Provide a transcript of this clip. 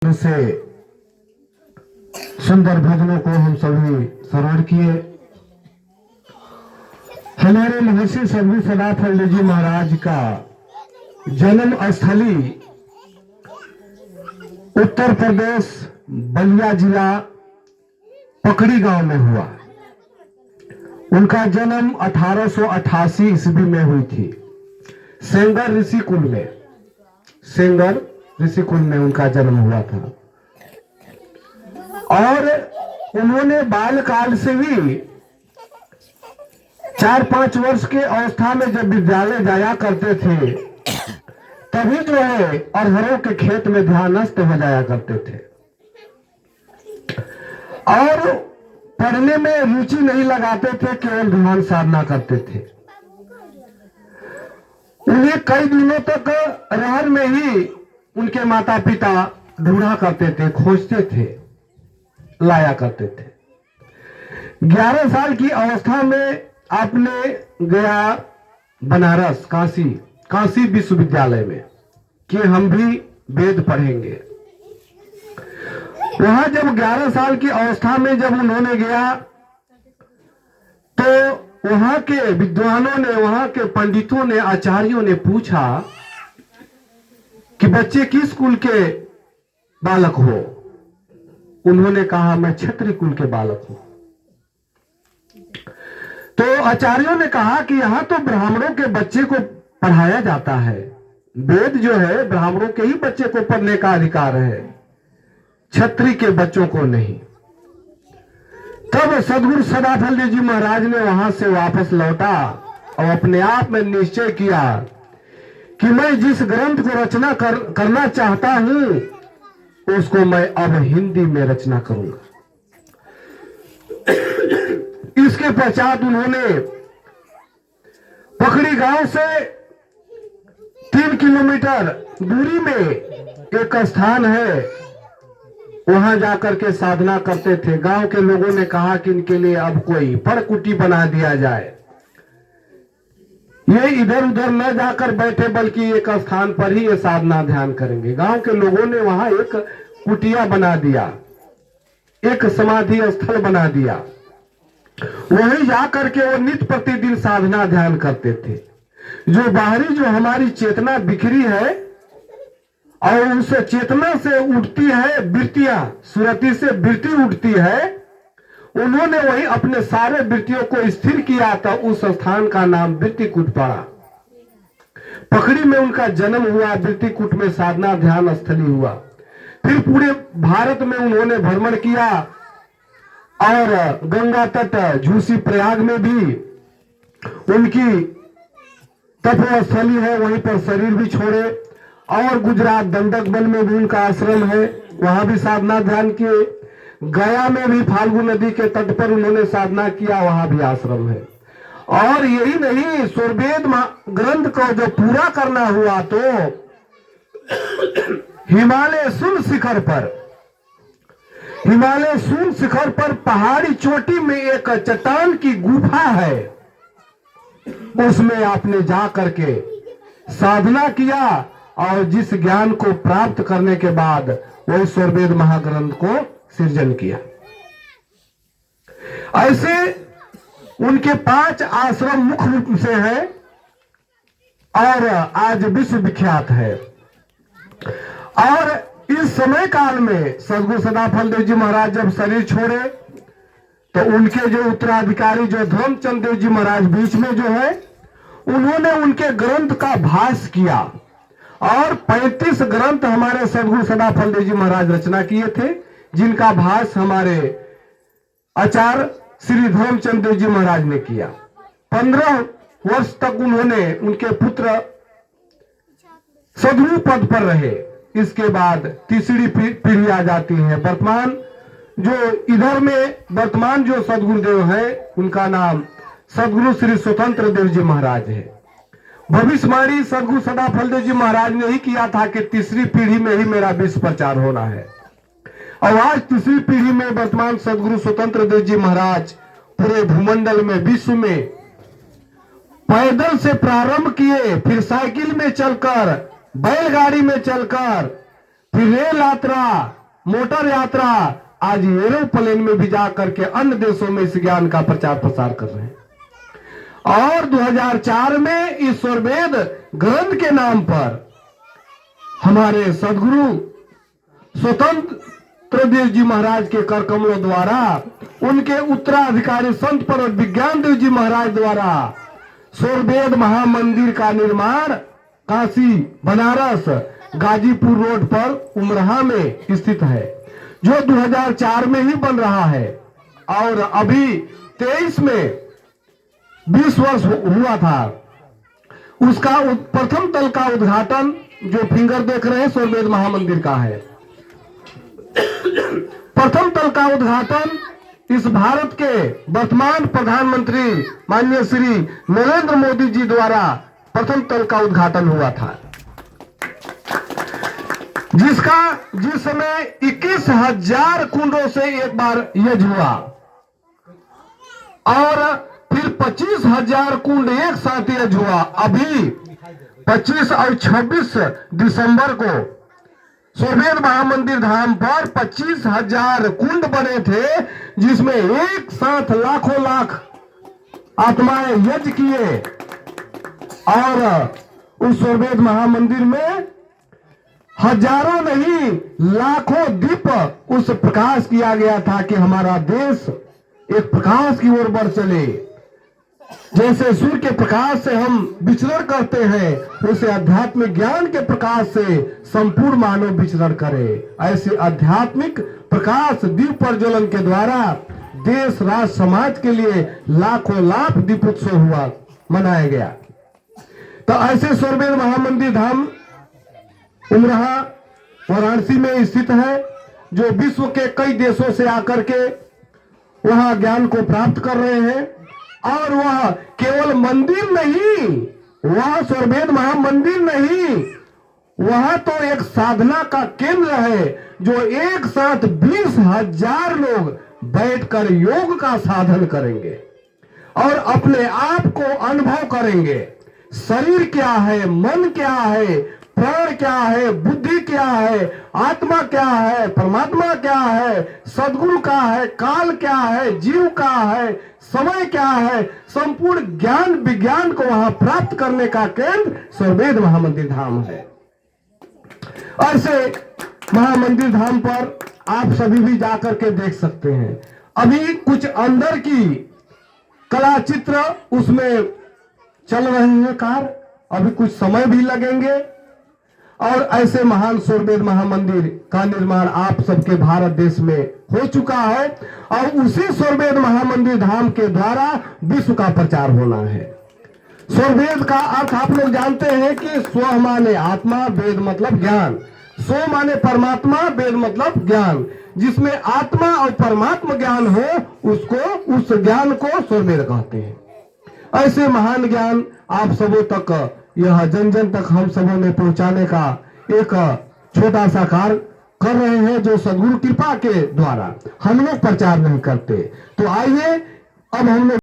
से सुंदर भजनों को हम सभी श्रवण किए। हमारे महर्षि सदगुरु सदाफल जी महाराज का जन्म स्थली उत्तर प्रदेश बलिया जिला पकड़ी गांव में हुआ। उनका जन्म 1888 ईस्वी में हुई थी। सेंगर ऋषिकुल में, सेंगर ऋषिकुल में उनका जन्म हुआ था। और उन्होंने बालकाल से ही 4-5 वर्ष के अवस्था में जब विद्यालय जाया करते थे, तभी जो है अरहरों के खेत में ध्यानस्थ हो जाया करते थे और पढ़ने में रुचि नहीं लगाते थे, केवल ध्यान साधना करते थे। उन्हें कई दिनों तक अरहर में ही उनके माता पिता ढूंढा करते थे, खोजते थे, लाया करते थे। 11 साल की अवस्था में आपने गया बनारस, काशी विश्वविद्यालय में कि हम भी वेद पढ़ेंगे। वहां जब 11 साल की अवस्था में जब उन्होंने गया तो वहां के विद्वानों ने, वहां के पंडितों ने, आचार्यों ने पूछा कि बच्चे किस कुल के बालक हो? उन्होंने कहा मैं क्षत्रिय कुल के बालक हूं। तो आचार्यों ने कहा कि यहां तो ब्राह्मणों के बच्चे को पढ़ाया जाता है, वेद जो है ब्राह्मणों के ही बच्चे को पढ़ने का अधिकार है, क्षत्रिय के बच्चों को नहीं। तब सदगुरु सदाफल जी महाराज ने वहां से वापस लौटा और अपने आप में निश्चय किया कि मैं जिस ग्रंथ को रचना करना चाहता हूं उसको मैं अब हिंदी में रचना करूंगा। इसके पश्चात उन्होंने पकड़ी गांव से 3 किलोमीटर दूरी में एक स्थान है, वहां जाकर के साधना करते थे। गांव के लोगों ने कहा कि इनके लिए अब कोई परकुटी बना दिया जाए, ये इधर उधर न जाकर बैठे बल्कि एक स्थान पर ही ये साधना ध्यान करेंगे। गांव के लोगों ने वहां एक कुटिया बना दिया, एक समाधि स्थल बना दिया। वहीं जाकर के वो नित्य प्रतिदिन साधना ध्यान करते थे। जो बाहरी जो हमारी चेतना बिखरी है और उस चेतना से उठती है वृत्तियां, सुरति से वृत्ति उठती है, उन्होंने वही अपने सारे वृत्तियों को स्थिर किया था। उस स्थान का नाम वृत्तिकूट पड़ा। पकड़ी में उनका जन्म हुआ, वृत्तिकूट में साधना ध्यान स्थली हुआ। फिर पूरे भारत में उन्होंने भ्रमण किया और गंगा तट झूसी प्रयाग में भी उनकी तपोस्थली है, वहीं पर शरीर भी छोड़े। और गुजरात दंडक बन में भी उनका आश्रम है, वहां भी साधना ध्यान किए। गया में भी फाल्गु नदी के तट पर उन्होंने साधना किया, वहां भी आश्रम है। और यही नहीं, स्वरवेद ग्रंथ को जो पूरा करना हुआ तो हिमालय शून्य शिखर पर पहाड़ी चोटी में एक चट्टान की गुफा है, उसमें आपने जा करके साधना किया और जिस ज्ञान को प्राप्त करने के बाद वही स्वरवेद महाग्रंथ को सृजन किया। ऐसे उनके 5 आश्रम मुख्य रूप से है और आज विश्व विख्यात है। और इस समय काल में सदगुरु सदाफल देव जी महाराज जब शरीर छोड़े तो उनके जो उत्तराधिकारी जो धर्मचंद देव जी महाराज बीच में जो है, उन्होंने उनके ग्रंथ का भाष्य किया और 35 ग्रंथ हमारे सदगुरु सदाफल देव जी महाराज रचना किए थे, जिनका भाष्य हमारे आचार्य श्री धर्मचंद देव जी महाराज ने किया। 15 वर्ष तक उन्होंने, उनके पुत्र सदगुरु पद पर रहे। इसके बाद तीसरी पीढ़ी आ जाती है। वर्तमान जो सदगुरुदेव है उनका नाम सदगुरु श्री स्वतंत्र देव जी महाराज है। भविष्यवाणी सदगुरु सदाफल देव जी महाराज ने ही किया था कि तीसरी पीढ़ी में ही मेरा विश्व प्रचार होना है। और आज तीसरी पीढ़ी में वर्तमान सदगुरु स्वतंत्र देव जी महाराज पूरे भूमंडल में, विश्व में पैदल से प्रारंभ किए, फिर साइकिल में चलकर, बैलगाड़ी में चलकर, फिर रेल यात्रा, मोटर यात्रा, आज एरोप्लेन में भी जा करके अन्य देशों में इस ज्ञान का प्रचार प्रसार कर रहे हैं। और 2004 में ईश्वर वेद ग्रंथ के नाम पर हमारे सदगुरु स्वतंत्र देव जी महाराज के कर कमलों द्वारा, उनके उत्तराधिकारी संत पर विज्ञान देव जी महाराज द्वारा स्वरवेद महामंदिर का निर्माण काशी बनारस गाजीपुर रोड पर उमरहा में स्थित है, जो 2004 में ही बन रहा है। और अभी 23 में 20 वर्ष हुआ था। उसका प्रथम तल का उद्घाटन जो फिंगर देख रहे हैं स्वरवेद महामंदिर का है। प्रथम तल का उद्घाटन इस भारत के वर्तमान प्रधानमंत्री माननीय श्री नरेंद्र मोदी जी द्वारा प्रथम तल का उद्घाटन हुआ था, जिस समय 21,000 कुंडों से एक बार यज्ञ हुआ और फिर 25,000 कुंड एक साथ यज्ञ हुआ। अभी 25 और 26 दिसंबर को स्वरवेद महामंदिर धाम पर 25,000 कुंड बने थे, जिसमें एक साथ लाखों लाख आत्माएं यज्ञ किए। और उस स्वरवेद महामंदिर में हजारों नहीं लाखों दीप उस प्रकाश किया गया था कि हमारा देश एक प्रकाश की ओर बढ़ चले। जैसे सूर्य के प्रकाश से हम विचरण करते हैं, उसे आध्यात्मिक ज्ञान के प्रकाश से संपूर्ण मानव विचरण करे। ऐसे आध्यात्मिक प्रकाश दीप प्रज्वलन के द्वारा देश राष्ट्र समाज के लिए लाखों लाख दीपोत्सव हुआ मनाया गया। तो ऐसे स्वरवेद महामंदिर धाम उमरहा वाराणसी में स्थित है, जो विश्व के कई देशों से आकर के वहां ज्ञान को प्राप्त कर रहे हैं। और वह केवल मंदिर नहीं, वह स्वरवेद महामंदिर नहीं, वह तो एक साधना का केंद्र है, जो एक साथ 20,000 लोग बैठकर योग का साधन करेंगे और अपने आप को अनुभव करेंगे। शरीर क्या है, मन क्या है, प्राण क्या है, बुद्धि क्या है, आत्मा क्या है, परमात्मा क्या है, सदगुरु क्या है, काल क्या है, जीव क्या है, समय क्या है, संपूर्ण ज्ञान विज्ञान को वहां प्राप्त करने का केंद्र स्वरवेद महामंदिर धाम है। ऐसे महामंदिर धाम पर आप सभी भी जाकर के देख सकते हैं। अभी कुछ अंदर की कला चित्र उसमें चल रहे हैं कार्य, अभी कुछ समय भी लगेंगे। और ऐसे महान स्वरवेद महामंदिर का निर्माण आप सबके भारत देश में हो चुका है, और उसी स्वरवेद महामंदिर धाम के द्वारा विश्व का प्रचार होना है। स्वरवेद का अर्थ आप लोग जानते हैं कि स्व माने आत्मा, वेद मतलब ज्ञान, स्व माने परमात्मा, वेद मतलब ज्ञान। जिसमें आत्मा और परमात्मा ज्ञान हो, उसको उस ज्ञान को स्वरवेद कहते हैं। ऐसे महान ज्ञान आप सबों तक, यह जन जन तक हम सबों में पहुंचाने का एक छोटा सा कार्य कर रहे हैं, जो सदगुरु कृपा के द्वारा हम लोग प्रचार नहीं करते। तो आइए अब हम लोग